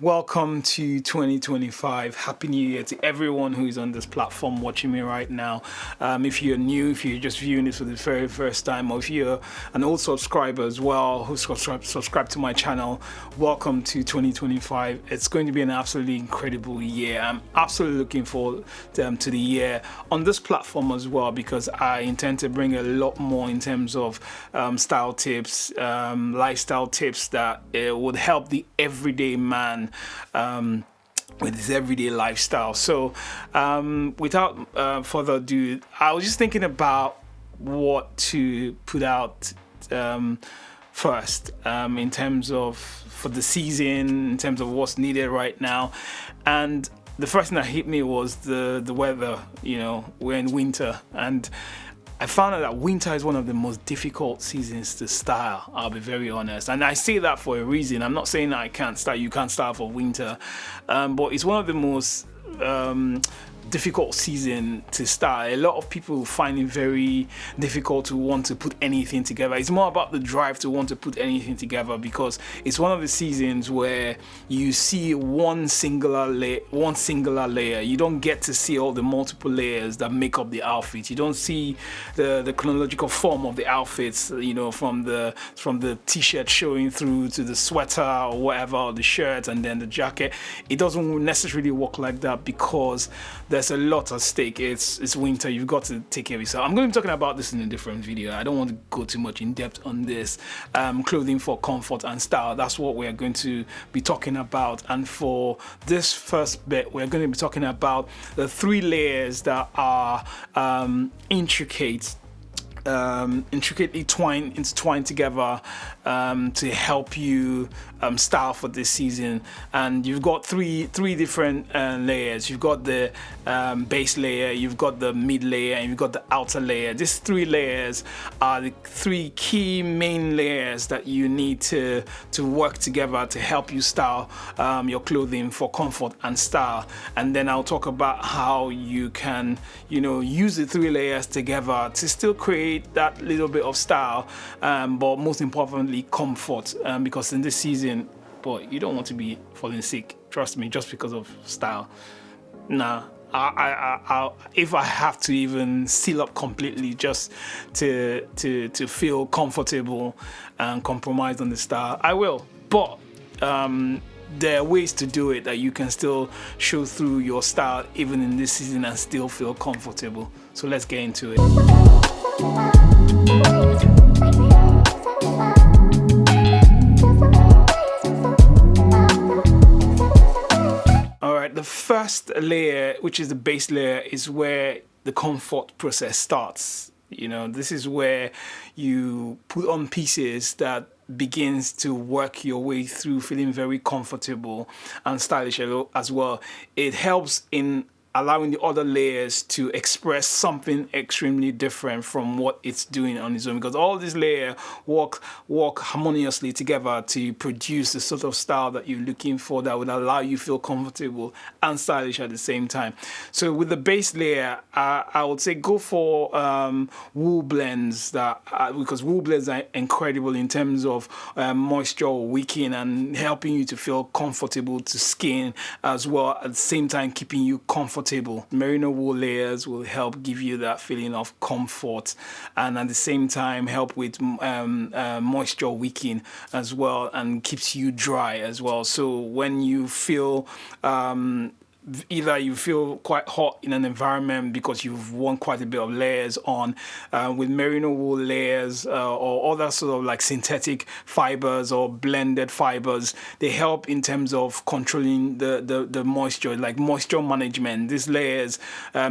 Welcome to 2025. Happy New Year to everyone who is on this platform watching me right now. If you're new, if you're just viewing this for the very first time, or if you're an old subscriber as well who subscribe to my channel, welcome to 2025. It's going to be an absolutely incredible year. I'm absolutely looking forward to the year on this platform as well, because I intend to bring a lot more in terms of style tips, lifestyle tips that would help the everyday man with his everyday lifestyle. So without further ado, I was just thinking about what to put out first in terms of for the season, in terms of what's needed right now. And the first thing that hit me was the weather. You know, we're in winter, and I found out that winter is one of the most difficult seasons to style. I'll be very honest, and I say that for a reason. I'm not saying that I can't style. You can't style for winter, but it's one of the most difficult season to style. A lot of people find it very difficult to want to put anything together. It's more about the drive to want to put anything together, because it's one of the seasons where you see one singular layer. You don't get to see all the multiple layers that make up the outfit. You don't see the chronological form of the outfits, you know, from the t-shirt showing through to the sweater or whatever, or the shirt and then the jacket. It doesn't necessarily work like that, because there's a lot at stake. It's winter. You've got to take care of yourself. I'm going to be talking about this in a different video. I don't want to go too much in depth on this. Clothing for comfort and style. That's what we're going to be talking about. And for this first bit, we're going to be talking about the 3 layers that are intricately intertwined together to help you style for this season. And you've got three different layers. You've got the base layer, you've got the mid layer, and you've got the outer layer. These 3 layers are the 3 key main layers that you need to work together to help you style your clothing for comfort and style. And then I'll talk about how you can, you know, use the 3 layers together to still create that little bit of style, but most importantly comfort, because in this season, boy, you don't want to be falling sick, trust me, just because of style. Nah, I if I have to even seal up completely just to feel comfortable and compromise on the style, I will. But there are ways to do it that you can still show through your style even in this season and still feel comfortable. So let's get into it. Alright, the first layer, which is the base layer, is where the comfort process starts. You know, this is where you put on pieces that begins to work your way through feeling very comfortable and stylish as well. It helps in allowing the other layers to express something extremely different from what it's doing on its own, because all these layers work harmoniously together to produce the sort of style that you're looking for that would allow you feel comfortable and stylish at the same time. So with the base layer, I would say go for wool blends, because wool blends are incredible in terms of moisture wicking and helping you to feel comfortable to skin as well, at the same time keeping you comfortable. Merino wool layers will help give you that feeling of comfort, and at the same time help with moisture wicking as well, and keeps you dry as well. So when you feel either you feel quite hot in an environment because you've worn quite a bit of layers on, with merino wool layers or other sort of like synthetic fibers or blended fibers, they help in terms of controlling the moisture, like moisture management. These layers,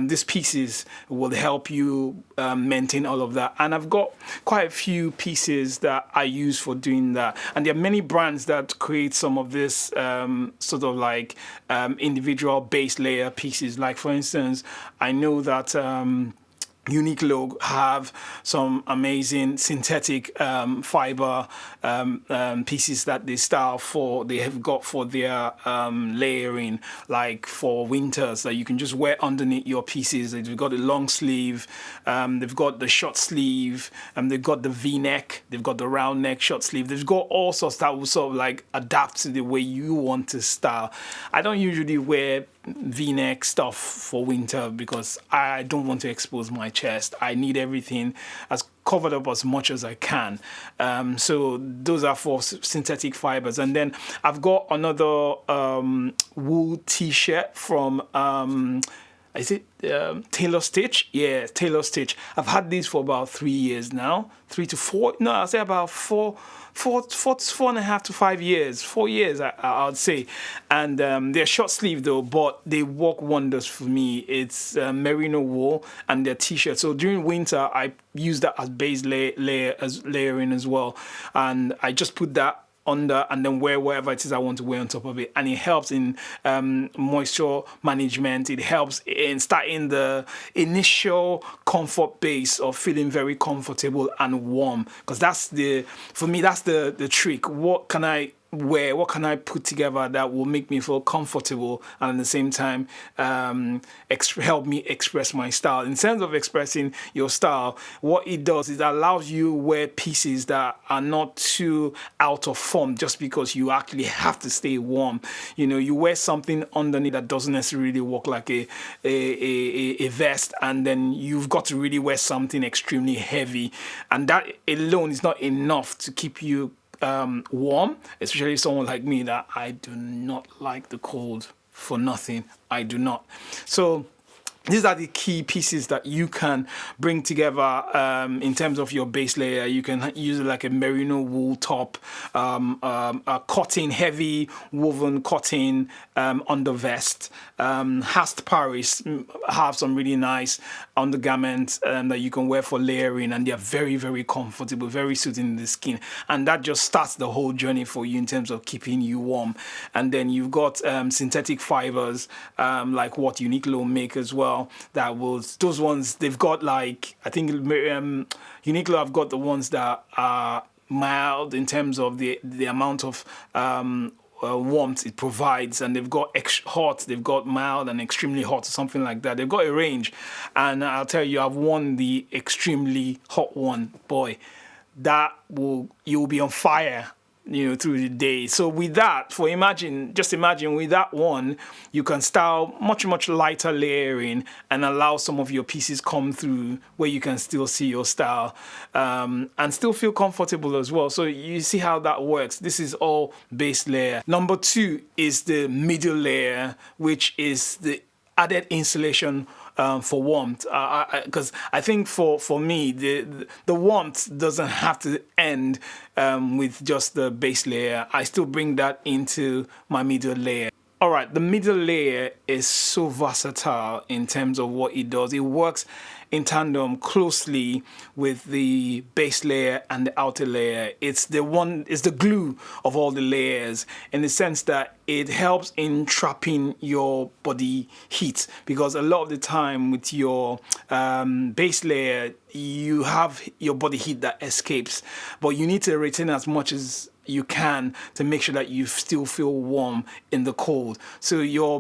these pieces will help you maintain all of that. And I've got quite a few pieces that I use for doing that, and there are many brands that create some of this sort of like individual base layer pieces. Like for instance, I know that Uniqlo have some amazing synthetic fiber pieces that they have got for their layering, like for winters that you can just wear underneath your pieces. They've got the long sleeve, they've got the short sleeve, they've got the V-neck, they've got the round neck short sleeve. They've got all sorts that will sort of like adapt to the way you want to style. I don't usually wear V-neck stuff for winter because I don't want to expose my chest. I need everything as covered up as much as I can. So those are for synthetic fibers. And then I've got another wool t-shirt from is it Tailor Stitch? Yeah, Tailor Stitch. I've had these for about 3 years now. 3 to 4. No, I'll say about 4.5 to 5 years. 4 years, I'd say. And they're short sleeve though, but they work wonders for me. It's merino wool and they're t-shirts. So during winter, I use that as base layering as well. And I just put that under and then wear whatever it is I want to wear on top of it, and it helps in moisture management. It helps in starting the initial comfort base of feeling very comfortable and warm, because for me that's the trick. What can I wear, what can I put together that will make me feel comfortable and at the same time help me express my style? In terms of expressing your style, what it does is it allows you wear pieces that are not too out of form just because you actually have to stay warm. You know, you wear something underneath that doesn't necessarily work like a vest, and then you've got to really wear something extremely heavy, and that alone is not enough to keep you warm, especially someone like me that I do not like the cold for nothing. I do not. So these are the key pieces that you can bring together in terms of your base layer. You can use it like a merino wool top, a cotton, heavy woven cotton under vest. Hast Paris have some really nice undergarments that you can wear for layering, and they're very, very comfortable, very suiting the skin. And that just starts the whole journey for you in terms of keeping you warm. And then you've got synthetic fibers like what Uniqlo make as well. Those ones, they've got like, I think Uniqlo have got the ones that are mild in terms of the amount of warmth it provides, and they've got hot, they've got mild and extremely hot or something like that. They've got a range, and I'll tell you, I've worn the extremely hot one. Boy, you'll be on fire, you know, through the day. So with that, just imagine with that one, you can style much lighter layering and allow some of your pieces come through where you can still see your style and still feel comfortable as well. So you see how that works. This is all base layer. Number 2 is the middle layer, which is the added insulation for warmth, because I think for me the warmth doesn't have to end with just the base layer. I still bring that into my middle layer. All right, the middle layer is so versatile in terms of what it does. It works in tandem closely with the base layer and the outer layer. It's the glue of all the layers, in the sense that it helps in trapping your body heat, because a lot of the time with your base layer, you have your body heat that escapes, but you need to retain as much as you can to make sure that you still feel warm in the cold. So your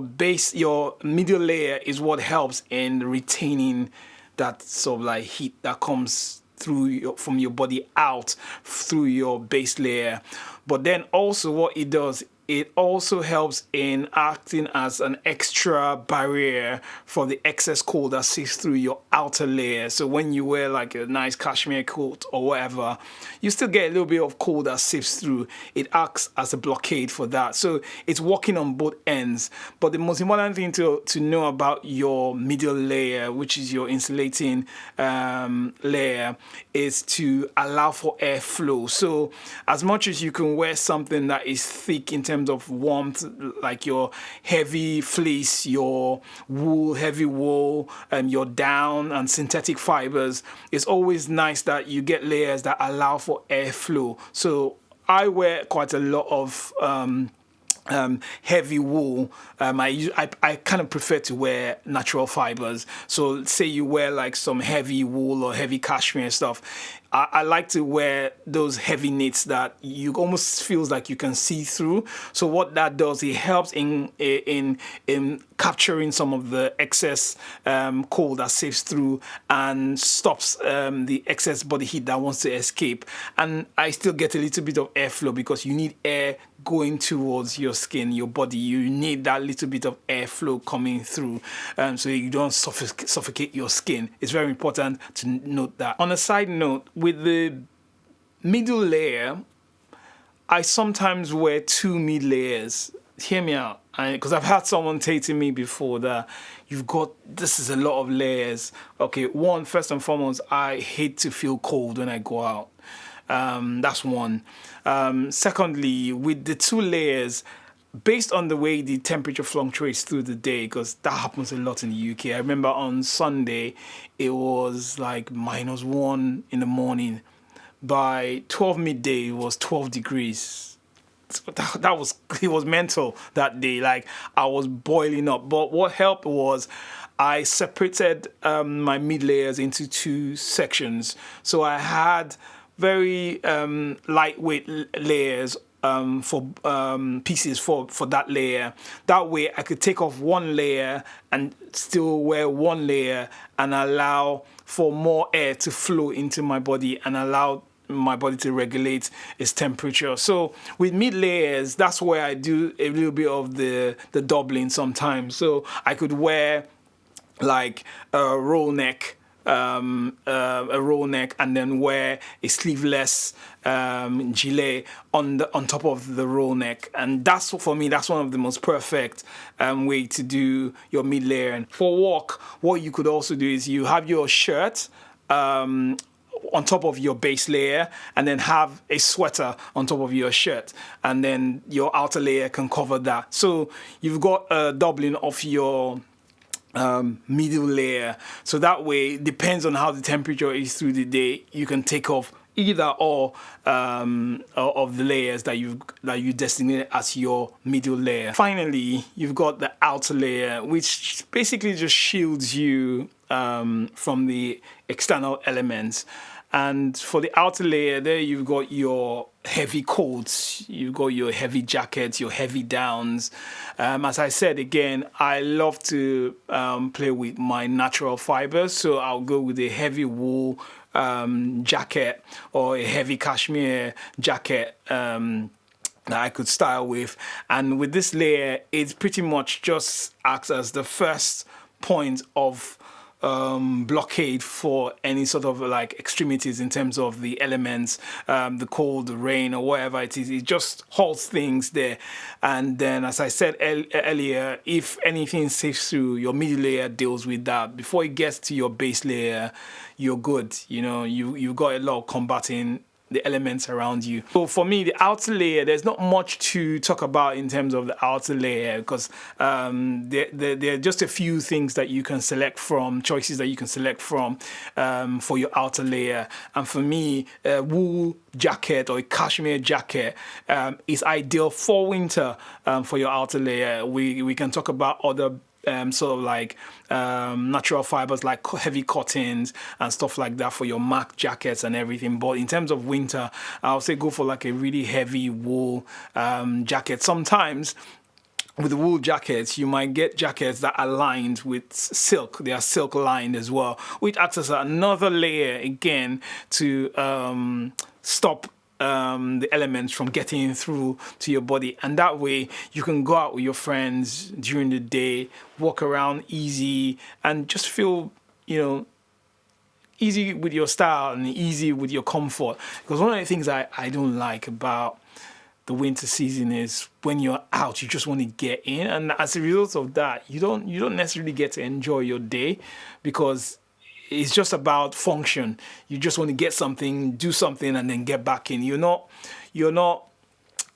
middle layer is what helps in retaining that sort of like heat that comes through from your body out through your base layer. But then also what it does, it also helps in acting as an extra barrier for the excess cold that seeps through your outer layer. So when you wear like a nice cashmere coat or whatever, you still get a little bit of cold that seeps through. It acts as a blockade for that. So it's working on both ends. But the most important thing to know about your middle layer, which is your insulating layer, is to allow for airflow. So as much as you can wear something that is thick in terms of warmth, like your heavy fleece, your wool, heavy wool, your down and synthetic fibers, it's always nice that you get layers that allow for airflow. So I wear quite a lot of heavy wool. I kind of prefer to wear natural fibers. So say you wear like some heavy wool or heavy cashmere stuff. I like to wear those heavy knits that you almost feels like you can see through. So what that does, it helps in capturing some of the excess cold that seeps through and stops the excess body heat that wants to escape. And I still get a little bit of airflow because you need air going towards your skin, your body. You need that little bit of airflow coming through, so you don't suffocate your skin. It's very important to note that. On a side note, with the middle layer, I sometimes wear 2 mid layers. Hear me out, because I've had someone say to me before that this is a lot of layers. Okay, first and foremost, I hate to feel cold when I go out. That's one. Secondly, with the 2 layers, based on the way the temperature fluctuates through the day, because that happens a lot in the UK. I remember on Sunday, it was like -1 in the morning. By 12 midday, it was 12 degrees. So it was mental that day. Like, I was boiling up. But what helped was I separated my mid layers into 2 sections. So I had very lightweight layers for pieces for that layer. That way I could take off 1 layer and still wear 1 layer and allow for more air to flow into my body and allow my body to regulate its temperature. So with mid layers, that's where I do a little bit of the doubling sometimes. So I could wear like a roll neck, and then wear a sleeveless gilet on top of the roll neck. And that's, for me, that's one of the most perfect way to do your mid layer. And for work, what you could also do is you have your shirt on top of your base layer, and then have a sweater on top of your shirt, and then your outer layer can cover that. So you've got a doubling of your middle layer. So that way, depends on how the temperature is through the day, you can take off either or of the layers that you designate as your middle layer. Finally, you've got the outer layer, which basically just shields you from the external elements. And for the outer layer, there you've got your heavy coats, you've got your heavy jackets, your heavy downs. As I said again, I love to play with my natural fibers, so I'll go with a heavy wool jacket or a heavy cashmere jacket that I could style with. And with this layer, it pretty much just acts as the first point of blockade for any sort of like extremities in terms of the elements, the cold, the rain, or whatever it is. It just halts things there. And then, as I said earlier, if anything seeps through, your middle layer deals with that. Before it gets to your base layer, you're good. You know, you've got a lot of combating the elements around you. So for me, the outer layer, there's not much to talk about in terms of the outer layer, because there are just a few things that you can select from, choices that you can select from for your outer layer. And for me, a wool jacket or a cashmere jacket is ideal for winter for your outer layer. We can talk about other sort of like natural fibers like heavy cottons and stuff like that for your MAC jackets and everything. But in terms of winter, I'll say go for like a really heavy wool jacket. Sometimes with the wool jackets, you might get jackets that are lined with silk. They are silk lined as well, which acts as another layer again to stop the elements from getting through to your body. And that way you can go out with your friends during the day, walk around easy, and just feel, easy with your style and easy with your comfort. Because one of the things I don't like about the winter season is when you're out, you just want to get in, and as a result of that, you don't necessarily get to enjoy your day, because it's just about function. You just want to get something, do something, and then get back in. You're not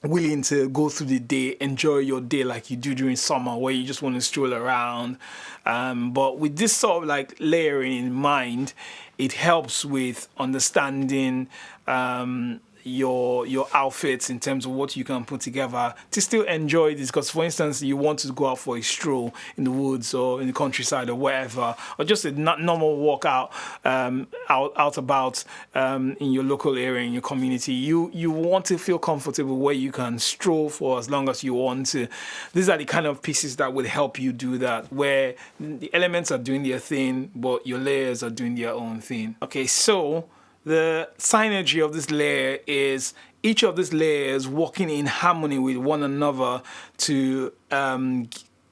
willing to go through the day, enjoy your day like you do during summer, where you just want to stroll around. But with this sort of like layering in mind, it helps with understanding your outfits in terms of what you can put together to still enjoy this. Because for instance, you want to go out for a stroll in the woods or in the countryside or wherever, or just a normal walk out about in your local area, in your community. You want to feel comfortable where you can stroll for as long as you want to. These are the kind of pieces that would help you do that, where the elements are doing their thing but your layers are doing their own thing. Okay, so the synergy of this layer is each of these layers working in harmony with one another to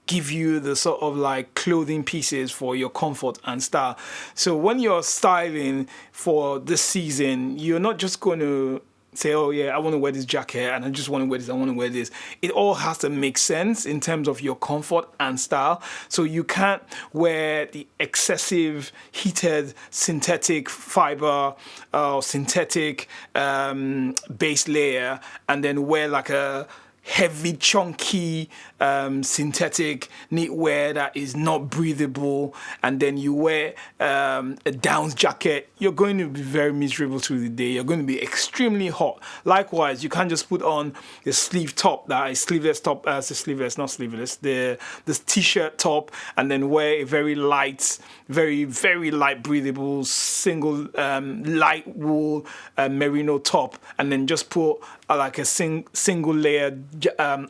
give you the sort of like clothing pieces for your comfort and style. So when you're styling for this season, you're not just going to say, oh yeah, I want to wear this jacket and I just want to wear this, I want to wear this. It all has to make sense in terms of your comfort and style. So you can't wear the excessive heated synthetic fiber or synthetic base layer and then wear like a heavy, chunky, synthetic knitwear that is not breathable, and then you wear a Downs jacket. You're going to be very miserable through the day. You're going to be extremely hot. Likewise, you can't just put on the sleeve top, that is sleeveless top, sleeveless, not sleeveless, this t-shirt top, and then wear a very light, very, very light breathable single light wool merino top, and then just put like a single layer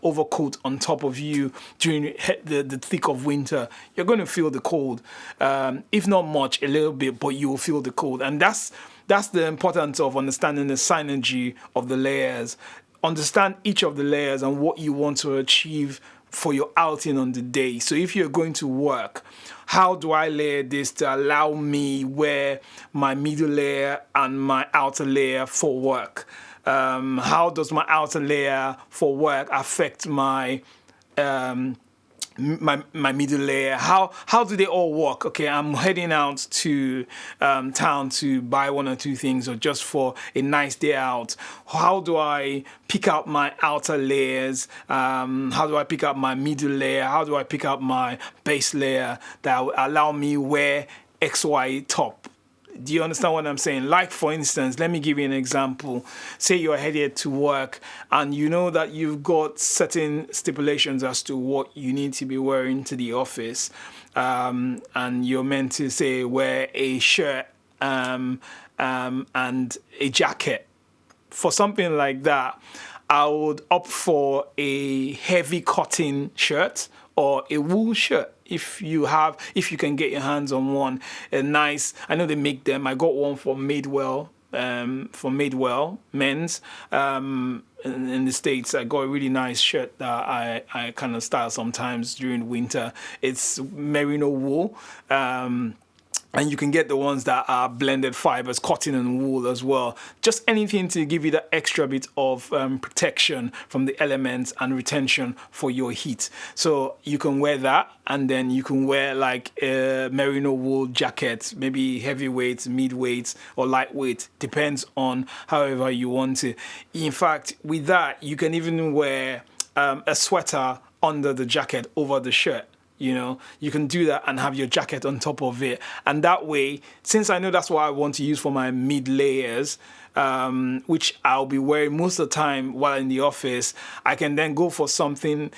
overcoat on top of you during the thick of winter. You're going to feel the cold, if not much, a little bit, but you will feel the cold. And that's the importance of understanding the synergy of the layers. Understand each of the layers and what you want to achieve for your outing on the day. So if you're going to work, how do I layer this to allow me wear my middle layer and my outer layer for work? How does my outer layer for work affect my my middle layer? How do they all work? Okay, I'm heading out to town to buy one or two things or just for a nice day out. How do I pick out my outer layers? How do I pick out my middle layer? How do I pick out my base layer that will allow me wear XY top? Do you understand what I'm saying? Like, for instance, let me give you an example. Say you're headed to work and you know that you've got certain stipulations as to what you need to be wearing to the office. And you're meant to say wear a shirt and a jacket. For something like that, I would opt for a heavy cotton shirt or a wool shirt. If you can get your hands on one, a nice, I know they make them. I got one for Madewell men's. In the States, I got a really nice shirt that I kind of style sometimes during winter. It's merino wool. And you can get the ones that are blended fibers, cotton and wool as well. Just anything to give you that extra bit of protection from the elements and retention for your heat. So you can wear that, and then you can wear like a merino wool jacket, maybe heavyweight, midweight, or lightweight. Depends on however you want to. In fact, with that, you can even wear a sweater under the jacket over the shirt. You know, you can do that and have your jacket on top of it. And that way, since I know that's what I want to use for my mid layers, which I'll be wearing most of the time while in the office, I can then go for something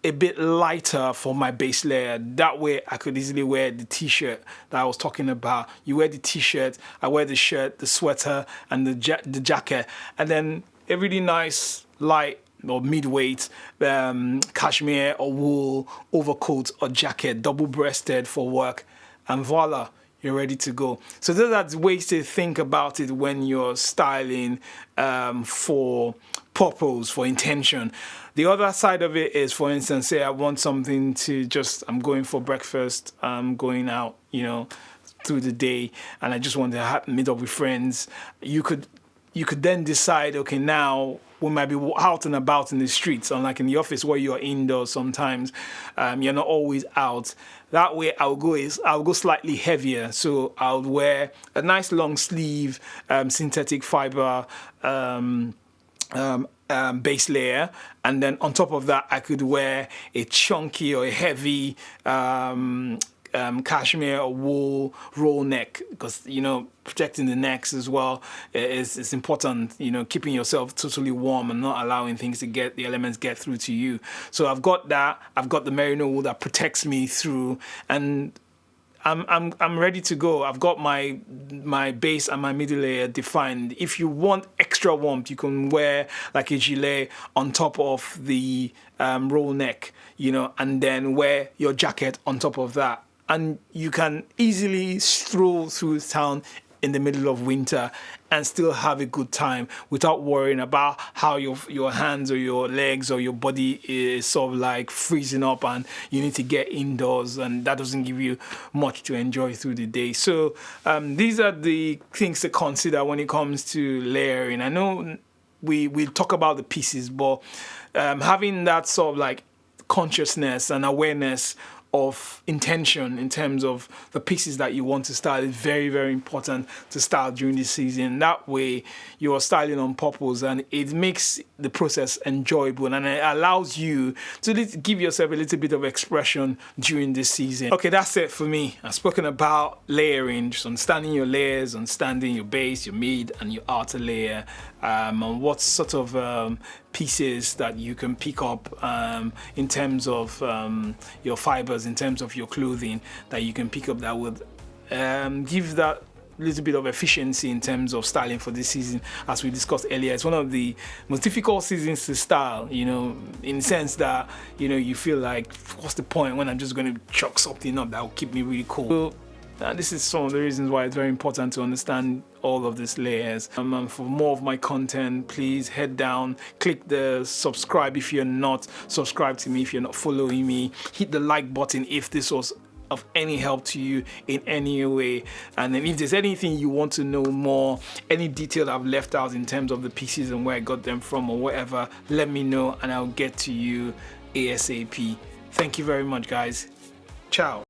a bit lighter for my base layer. That way I could easily wear the t-shirt that I was talking about. You wear the t-shirt, I wear the shirt, the sweater, and the jacket. And then a really nice light or mid-weight cashmere or wool overcoat or jacket, double-breasted for work, and voila, you're ready to go. So those are ways to think about it when you're styling for purpose, for intention. The other side of it is, for instance, say I want something to I'm going for breakfast, I'm going out, through the day, and I just want to meet up with friends. You could then decide, okay, now we might be out and about in the streets, unlike in the office where you're indoors sometimes. You're not always out. That way I'll go slightly heavier. So I'll wear a nice long sleeve synthetic fiber base layer, and then on top of that I could wear a chunky or a heavy cashmere or wool roll neck, because protecting the necks as well is important. Keeping yourself totally warm and not allowing things to the elements get through to you. So I've got that. I've got the merino wool that protects me through, and I'm ready to go. I've got my base and my middle layer defined. If you want extra warmth, you can wear like a gilet on top of the roll neck, and then wear your jacket on top of that. And you can easily stroll through town in the middle of winter and still have a good time without worrying about how your hands or your legs or your body is sort of like freezing up and you need to get indoors, and that doesn't give you much to enjoy through the day. So these are the things to consider when it comes to layering. I know we talk about the pieces, but having that sort of like consciousness and awareness of intention in terms of the pieces that you want to style is very, very important to style during this season. That way you are styling on purpose, and it makes the process enjoyable, and it allows you to give yourself a little bit of expression during this season. Okay, that's it for me. I've spoken about layering, just understanding your layers, understanding your base, your mid and your outer layer, and what sort of pieces that you can pick up in terms of your fibers, in terms of your clothing, that you can pick up that would give that little bit of efficiency in terms of styling for this season. As we discussed earlier, it's one of the most difficult seasons to style, in the sense that you feel like, what's the point when I'm just going to chuck something up that will keep me really cool? So, this is some of the reasons why it's very important to understand all of these layers. And for more of my content, please head down, click the subscribe if you're not subscribed to me, if you're not following me, hit the like button if this was of any help to you in any way. And then if there's anything you want to know more, any detail I've left out in terms of the pieces and where I got them from or whatever, let me know and I'll get to you ASAP. Thank you very much, guys. Ciao.